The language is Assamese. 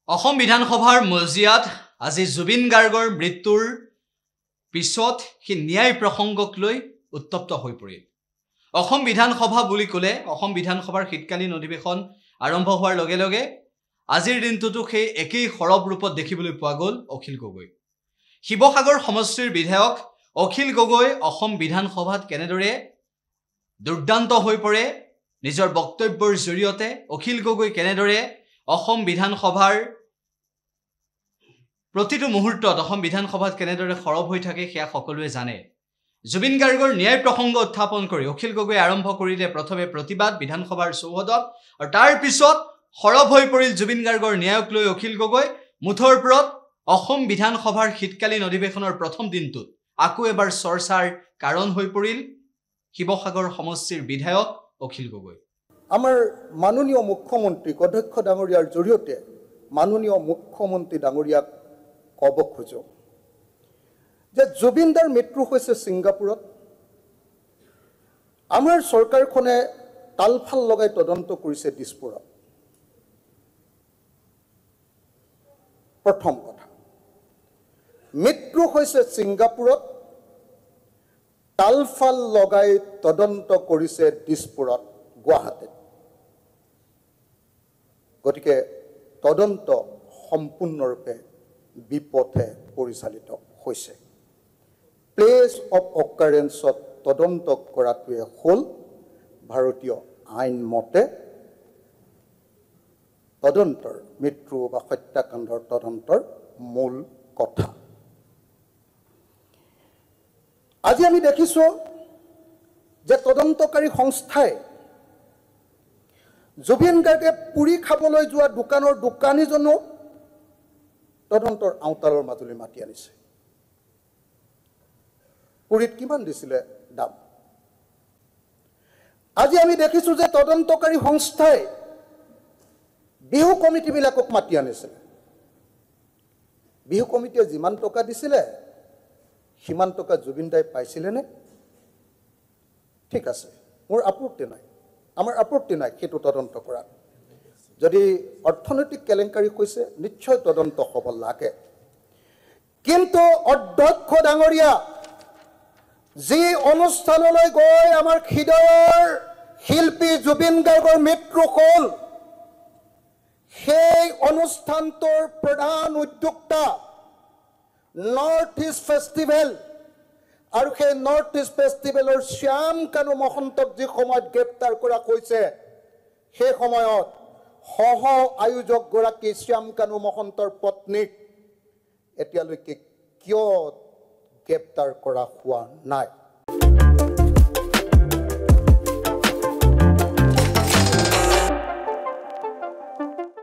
অসম বিধানসভাৰ মজিয়াত আজি জুবিন গাৰ্গৰ মৃত্যুৰ পিছত সি ন্যায় প্ৰসংগক লৈ উত্তপ্ত হৈ পৰিল। অসম বিধানসভা বুলি ক'লে অসম বিধানসভাৰ শীতকালীন অধিৱেশন আৰম্ভ হোৱাৰ লগে লগে আজিৰ দিনটোতো সেই একেই সৰব ৰূপত দেখিবলৈ পোৱা গ'ল অখিল গগৈ। শিৱসাগৰ সমষ্টিৰ বিধায়ক অখিল গগৈ অসম বিধানসভাত কেনেদৰে দুৰ্দান্ত হৈ পৰে, নিজৰ বক্তব্যৰ জৰিয়তে অখিল গগৈ কেনেদৰে অসম বিধানসভাৰ প্ৰতিটো মুহূৰ্তত অসম বিধানসভাত কেনেদৰে সৰব হৈ থাকে সেয়া সকলোৱে জানে। জুবিন গাৰ্গৰ ন্যায় প্ৰসংগ উত্থাপন কৰি অখিল গগৈ আৰম্ভ কৰিলে প্ৰথমে প্ৰতিবাদ বিধানসভাৰ চৌহদত, আৰু তাৰ পিছত সৰব হৈ পৰিল জুবিন গাৰ্গৰ ন্যায়ক লৈ অখিল গগৈ। মুঠৰ ওপৰত অসম বিধানসভাৰ শীতকালীন অধিৱেশনৰ প্ৰথম দিনটোত আকৌ এবাৰ চৰ্চাৰ কাৰণ হৈ পৰিল শিৱসাগৰ সমষ্টিৰ বিধায়ক অখিল গগৈ। আমাৰ মাননীয় মুখ্যমন্ত্ৰী অধ্যক্ষ ডাঙৰীয়াৰ জৰিয়তে মাননীয় মুখ্যমন্ত্ৰী ডাঙৰীয়াক ক'ব খোজো যে জুবিনদাৰ মৃত্যু হৈছে ছিংগাপুৰত। আমাৰ চৰকাৰখনে তালফাল লগাই তদন্ত কৰিছে দিছপুৰত। প্ৰথম কথা, মৃত্যু হৈছে ছিংগাপুৰত, তালফাল লগাই তদন্ত কৰিছে দিছপুৰত, গুৱাহাটীত। গতিকে তদন্ত সম্পূৰ্ণৰূপে বিপথে পৰিচালিত হৈছে। প্লেচ অফ অকাৰেঞ্চত তদন্ত কৰাটোৱে হ'ল ভাৰতীয় আইন মতে তদন্তৰ মৃত্যু বা হত্যাকাণ্ডৰ তদন্তৰ মূল কথা। আজি আমি দেখিছোঁ যে তদন্তকাৰী সংস্থাই জুবিন গাৰ্গে পুৰি খাবলৈ যোৱা দোকানৰ দোকানীজনক তদন্তৰ আওতালৰ মাজলৈ মাতি আনিছে। পুৰীত কিমান দিছিলে দাম? আজি আমি দেখিছোঁ যে তদন্তকাৰী সংস্থাই বিহু কমিটিবিলাকক মাতি আনিছিলে। বিহু কমিটিয়ে যিমান টকা দিছিলে সিমান টকা জুবিন দাই পাইছিলেনে? ঠিক আছে, মোৰ আপত্তি নাই, আমাৰ আপত্তি নাই সেইটো তদন্ত কৰাত। যদি অৰ্থনৈতিক কেলেংকাৰী হৈছে নিশ্চয় তদন্ত হ'ব লাগে। কিন্তু অধ্যক্ষ ডাঙৰীয়া যি অনুষ্ঠানলৈ গৈ আমাৰ হৃদয়ৰ শিল্পী জুবিন গাৰ্গৰ মৃত্যু হ'ল, সেই অনুষ্ঠানটোৰ প্ৰধান উদ্যোক্তা নৰ্থ ইষ্ট ফেষ্টিভেল, আৰু সেই নৰ্থ ইষ্ট ফেষ্টিভেলৰ শ্যাম কানু মহন্তক যি সময়ত গ্ৰেপ্তাৰ কৰা হৈছে, সেই সময়ত সহ আয়োজকগৰাকী শ্যাম কানু মহন্তৰ পত্নীক এতিয়ালৈকে কিয় গ্ৰেপ্তাৰ কৰা হোৱা নাই?